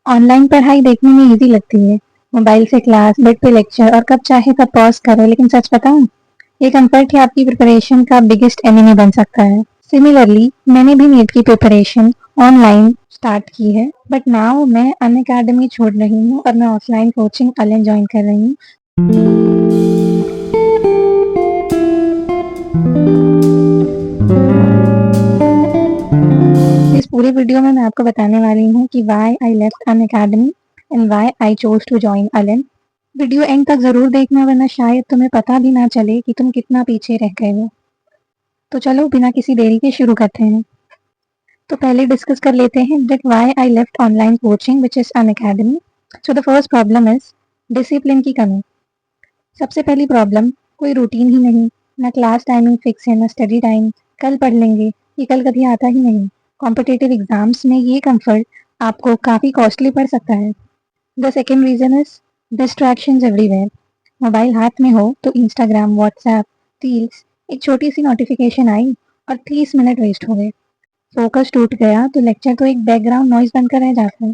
Online पढ़ाई देखने में इजी लगती है। मोबाइल से क्लास, बेड पे लेक्चर और कब चाहे तब पॉज करो, लेकिन सच बताऊं, ये कंफर्ट ही आपकी प्रिपरेशन का बिगेस्ट एनिमी बन सकता है। सिमिलरली मैंने भी नीट की प्रिपरेशन ऑनलाइन स्टार्ट की है, बट नाउ मैं अनअकैडमी छोड़ रही हूँ और मैं ऑफलाइन कोचिंग अलेन ज्वाइन कर रही हूँ। इस पूरे वीडियो में मैं आपको बताने वाली हूँ कि why I left Unacademy and why I chose to join Allen. Video end तक जरूर देखना, वरना शायद तुम्हें पता भी ना चले कि तुम कितना पीछे रह गए हो। तो चलो बिना किसी देरी के शुरू करते हैं। तो पहले डिस्कस कर लेते हैं that why I left online coaching which is Unacademy. So the first problem is discipline की कमी। सबसे पहली प्रॉब्लम, कोई रूटीन ही नहीं, ना क्लास टाइमिंग फिक्स है, ना स्टडी टाइम। कल पढ़ लेंगे, ये कल कभी आता ही नहीं। कॉम्पिटिटिव एग्जाम्स में ये कंफर्ट आपको काफ़ी कॉस्टली पड़ सकता है। The second reason is distractions everywhere. Mobile हाथ में हो तो इंस्टाग्राम, व्हाट्सएप, रील्स, एक छोटी सी नोटिफिकेशन आई और 30 मिनट वेस्ट हो गए। फोकस टूट गया तो लेक्चर तो एक बैकग्राउंड नॉइज बनकर रह जाता है।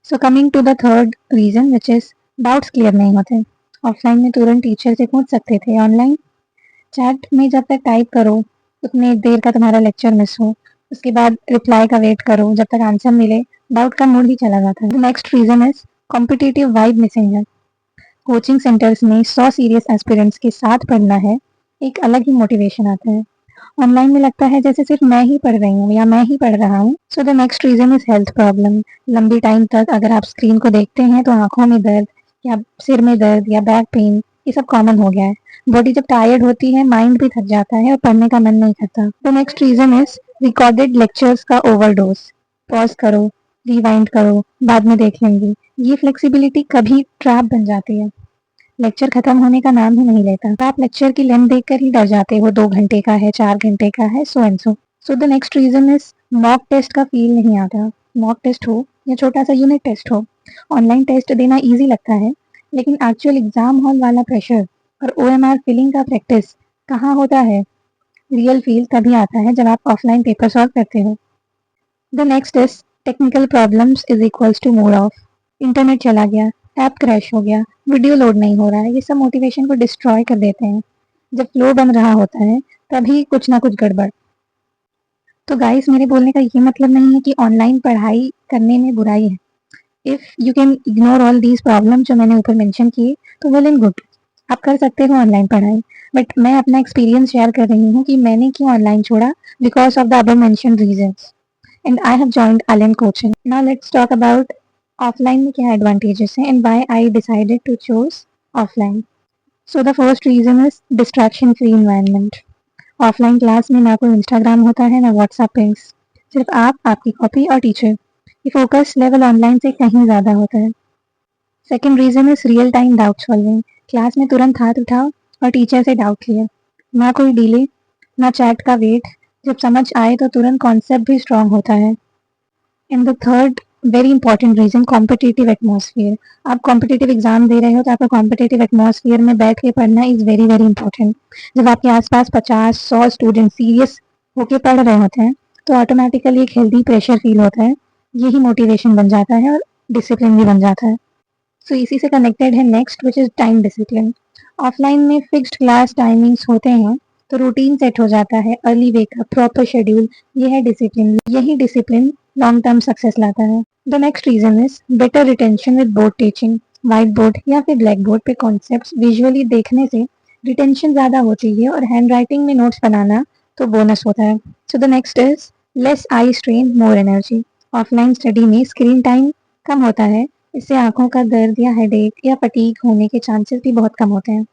So coming to the third reason which is doubts clear नहीं होते। ऑफलाइन में तुरंत टीचर से पूछ सकते थे, ऑनलाइन चैट में जब तक टाइप करो उतनी देर का तुम्हारा लेक्चर मिस हो, उसके बाद रिप्लाई का वेट करो जब तक आंसर मिले, डाउट का मूड ही चला जाता है। Next reason is competitive vibe missing है। कोचिंग सेंटर्स में 100 सीरियस एस्पिरेंट्स के साथ पढ़ना है, एक अलग ही मोटिवेशन आता है। ऑनलाइन में लगता है जैसे सिर्फ मैं ही पढ़ रही हूँ या मैं ही पढ़ रहा हूँ। So the next reason is health problem. लंबी टाइम तक अगर आप स्क्रीन को देखते हैं तो आंखों में दर्द या सिर में दर्द या बैक पेन, ये सब कॉमन हो गया है। बॉडी जब टायर्ड होती है, माइंड भी थक जाता है और पढ़ने का मन नहीं करता। The next reason is recorded lectures का ओवरडोज। पॉज करो, रिवाइंड करो, बाद में देख लेंगे, ये फ्लेक्सिबिलिटी कभी ट्रैप बन जाती है। लेक्चर खत्म होने का नाम ही नहीं लेता। तो आप लेक्चर की लेंथ देखकर ही डर जाते हो, 2 घंटे का है, 4 घंटे का है, so and so. So the next reason is mock test का फील नहीं आता। मॉक टेस्ट हो या छोटा सा यूनिट टेस्ट हो, ऑनलाइन टेस्ट देना इजी लगता है, लेकिन एक्चुअल एग्जाम हॉल वाला प्रेशर और OMR फिलिंग का प्रैक्टिस कहाँ होता है। रियल फील तभी आता है जब आप ऑफलाइन पेपर सॉल्व करते हो। The next is technical problems is equals to mood off. Internet चला गया, ऐप क्रैश हो गया, वीडियो लोड नहीं हो रहा है, ये सब मोटिवेशन को डिस्ट्रॉय कर देते हैं। जब फ्लो बन रहा होता है तभी कुछ ना कुछ गड़बड़। तो गाइस, मेरे बोलने का ये मतलब नहीं है कि ऑनलाइन पढ़ाई करने में बुराई है। If you can ignore all these problem जो मैंने ऊपर मेंशन किए तो वेल एंड गुड, आप कर सकते हो ऑनलाइन पढ़ाई। बट मैं अपना एक्सपीरियंस शेयर कर रही हूँ कि मैंने क्यों ऑनलाइन छोड़ा, because of the above mention reasons, and I have joined Allen coaching. Now let's talk about offline में क्या एडवांटेजेस हैं and why I decided to choose offline. So the first reason is distraction free environment. Offline class में ना कोई Instagram होता है, ना WhatsApp pings, सिर्फ आप, आपकी कॉपी और टीचर। ये फोकस लेवल ऑनलाइन से कहीं ज़्यादा होता है। Second reason is real time doubt solving. Class में तुरंत हाथ उठाओ और टीचर से डाउट क्लियर, ना कोई डिले, ना चैट का वेट, जब समझ आए तो तुरंत कॉन्सेप्ट भी स्ट्रांग होता है। And the third very important reason, competitive atmosphere. आप कॉम्पिटिटिव एग्जाम दे रहे हो तो आपका कॉम्पिटिटिव एटमोसफियर में बैठ के पढ़ना इज वेरी वेरी इंपॉर्टेंट। जब आपके आसपास 50-100 स्टूडेंट सीरियस होके पढ़ रहे होते हैं तो ऑटोमेटिकली एक हेल्दी प्रेशर फील होता है, यही मोटिवेशन बन जाता है और डिसिप्लिन भी बन जाता है। सो इसी से कनेक्टेड है next which is time discipline. Offline में फिक्स्ड क्लास टाइमिंग्स होते हैं तो रूटीन सेट हो जाता है, अर्ली वेकअप, प्रॉपर शेड्यूल, ये है डिसिप्लिन। यही डिसिप्लिन लॉन्ग टर्म सक्सेस लाता है। The next reason is better retention with board teaching. White board या फिर ब्लैक बोर्ड पे कॉन्सेप्ट्स विजुअली देखने से रिटेंशन ज़्यादा होती है और हैंड राइटिंग में नोट्स बनाना तो बोनस होता है। So the next is less eye strain, more energy. Offline study में स्क्रीन टाइम कम होता है, इससे आंखों का दर्द या हेडेक या फटीग होने के चांसेस भी बहुत कम होते हैं।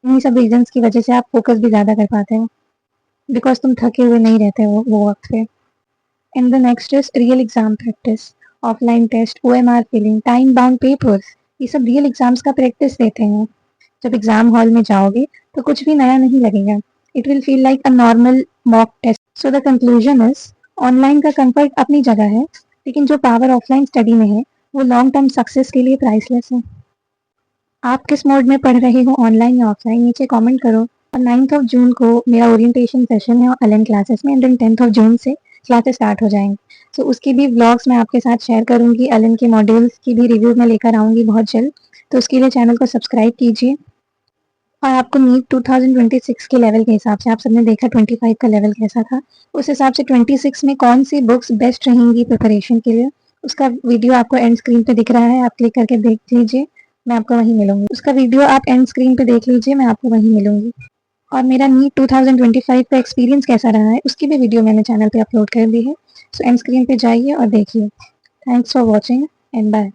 इन्हीं सब रीजंस की वजह से आप फोकस भी ज़्यादा कर पाते हो, बिकॉज तुम थके हुए नहीं रहते हो वो वक्त पे। And the next is real exam practice. Offline test, OMR filling, time bound papers, ये सब रियल एग्जाम्स का प्रैक्टिस देते हैं। जब एग्जाम हॉल में जाओगे तो कुछ भी नया नहीं लगेगा, it will feel like a normal mock test. So the conclusion is online का कंफर्ट अपनी जगह है, लेकिन जो पावर ऑफलाइन स्टडी में है वो लॉन्ग टर्म सक्सेस के लिए प्राइसलेस है। आप किस मोड में पढ़ रहे हो, ऑनलाइन या ऑफलाइन, नीचे कमेंट करो। और 9th जून को मेरा ओरिएंटेशन सेशन है अलेन क्लासेस में, एंड देन 10th जून से क्लासेस स्टार्ट हो जाएंगे। सो उसकी भी व्लॉग्स मैं आपके साथ शेयर करूँगी, एलन के मॉड्यूल्स की भी रिव्यू मैं लेकर आऊँगी बहुत जल्द, तो उसके लिए चैनल को सब्सक्राइब कीजिए। और आपको नीट 2026 के लेवल के हिसाब से, आप सबने देखा 25 का लेवल कैसा था, उस हिसाब से 26 में कौन सी बुक्स बेस्ट रहेंगी प्रिपरेशन के लिए, उसका वीडियो आपको एंड स्क्रीन पे दिख रहा है, आप क्लिक करके देख लीजिए, मैं आपको वहीं मिलूंगी। उसका वीडियो आप एंड स्क्रीन पे देख लीजिए, मैं आपको वहीं मिलूंगी। और मेरा नीट 2025 का एक्सपीरियंस कैसा रहा है उसकी भी वीडियो मैंने चैनल पे अपलोड कर दी है, सो एंड स्क्रीन पे जाइए और देखिए। Thanks for watching and bye.